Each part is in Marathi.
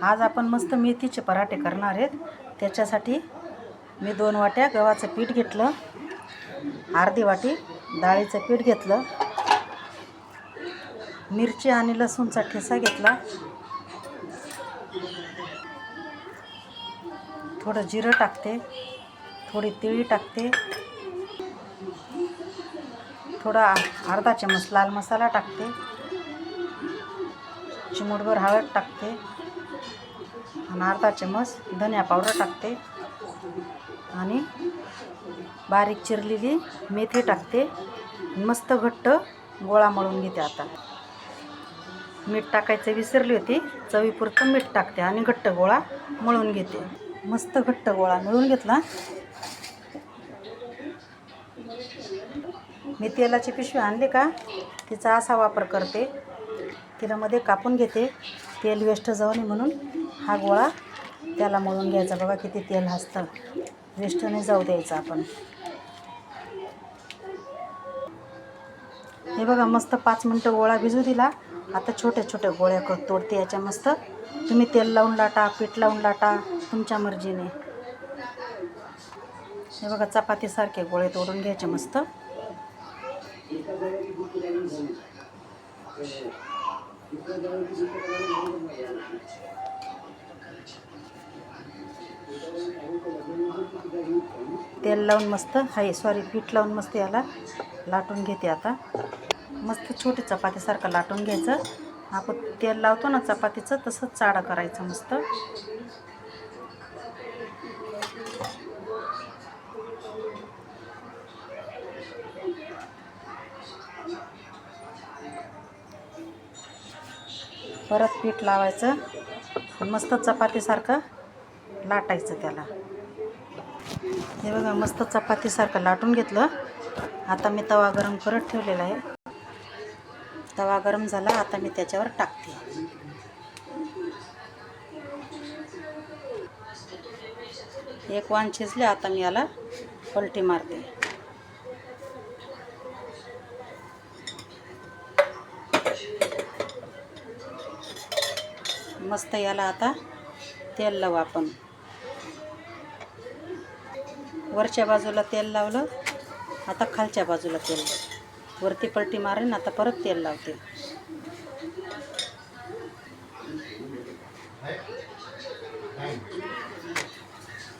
आज आपण मस्त मेथीचे पराठे करणार आहेत। त्याच्यासाठी मी 2 वाट्या गव्हाचं पीठ घेतलं, अर्धी वाटी डाळीचं पीठ घेतलं, मिरची आणि लसूणचा ठेचा घेतला, थोडं जिरं टाकते, थोडी तिळी टाकते, थोडा अर्धा चमच लाल मसाला टाकते, चिमूटभर हळद टाकते आणि अर्धा चमच धनिया पावडर टाकते आणि बारीक चिरलेली मेथी टाकते। मस्त घट्ट गोळा मळून घेते। आता मीठ टाकायचं विसरली होती, चवीपुरतं मीठ टाकते आणि घट्ट गोळा मळून घेते। मस्त घट्ट गोळा मळून घेतला। मी तेलाची पिशवी आणली का तिचा असा वापर करते, तिला मध्ये कापून घेते, तेल वेस्ट जाऊ नये म्हणून हा गोळा त्याला मळून घ्यायचा। बघा किती तेल असतं, वेस्ट नाही जाऊ द्यायचं आपण। हे बघा मस्त 5 मिनटं गोळा भिजू दिला। आता छोट्या छोट्या गोळ्या तोडते याच्या। मस्त तुम्ही तेल लावून लाटा, पीठ लावून लाटा, तुमच्या मर्जीने। हे बघा चपातीसारखे गोळे तोडून घ्यायचे मस्त। तेल लावून मस्त पीठ लावून मस्त याला लाटून घेते। आता मस्त छोटी चपातीसारखं लाटून घ्यायचं। आपण तेल लावतो ना चपातीचं, तसंच चाळा करायचं मस्त। परत पीठ लावायचं, मस्त चपातीसारखं लाटायचं त्याला। हे बघा मस्त चपातीसारखं लाटून घेतलं। आता मी तवा गरम करत ठेवलेला आहे। तवा गरम झाला, आता मी त्याच्यावर टाकते। एक वाण शिजले, आता मी याला पलटी मारते। मस्त याला आता तेल लावू आपण। वरच्या बाजूला तेल लावलं, आता खालच्या बाजूला तेल। वरती पलटी मारेन, आता परत तेल लावते।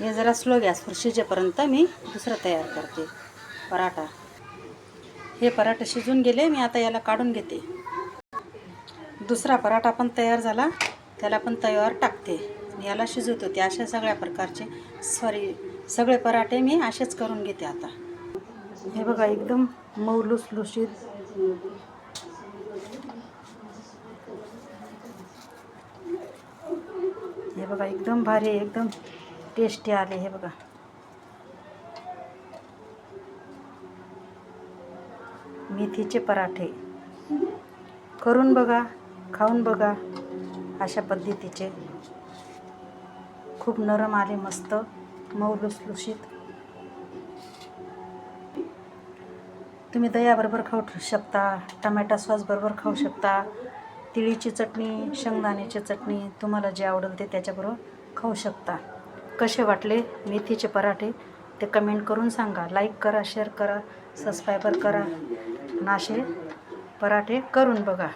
हे जरा स्लो गॅसवर शिजेपर्यंत मी दुसरं तयार करते पराठा। हे पराठे शिजून गेले, मी आता याला काढून घेते। दुसरा पराठा पण तयार झाला, त्याला पण तव्यावर टाकते। याला शिजवत होते। अशा सगळ्या प्रकारचे सगळे पराठे मी असेच करून घेते आता। हे बघा एकदम मऊ लुसलुशीत। हे बघा एकदम भारी, एकदम टेस्टी आले। हे बघा मेथीचे पराठे करून बघा, खाऊन बघा। अशा पद्धतीचे खूप नरम आले, मस्त मऊ लुसलुशीत। तुम्ही दह्याबरोबर खाऊ शकता, टमॅटो सॉस बरोबर खाऊ शकता, तिळीची चटणी, शेंगदाण्याची चटणी, तुम्हाला जे आवडेल ते त्याच्याबरोबर खाऊ शकता। कसे वाटले मेथीचे पराठे ते कमेंट करून सांगा। लाईक करा, शेअर करा, सबस्क्राईब करा। असे पराठे करून बघा।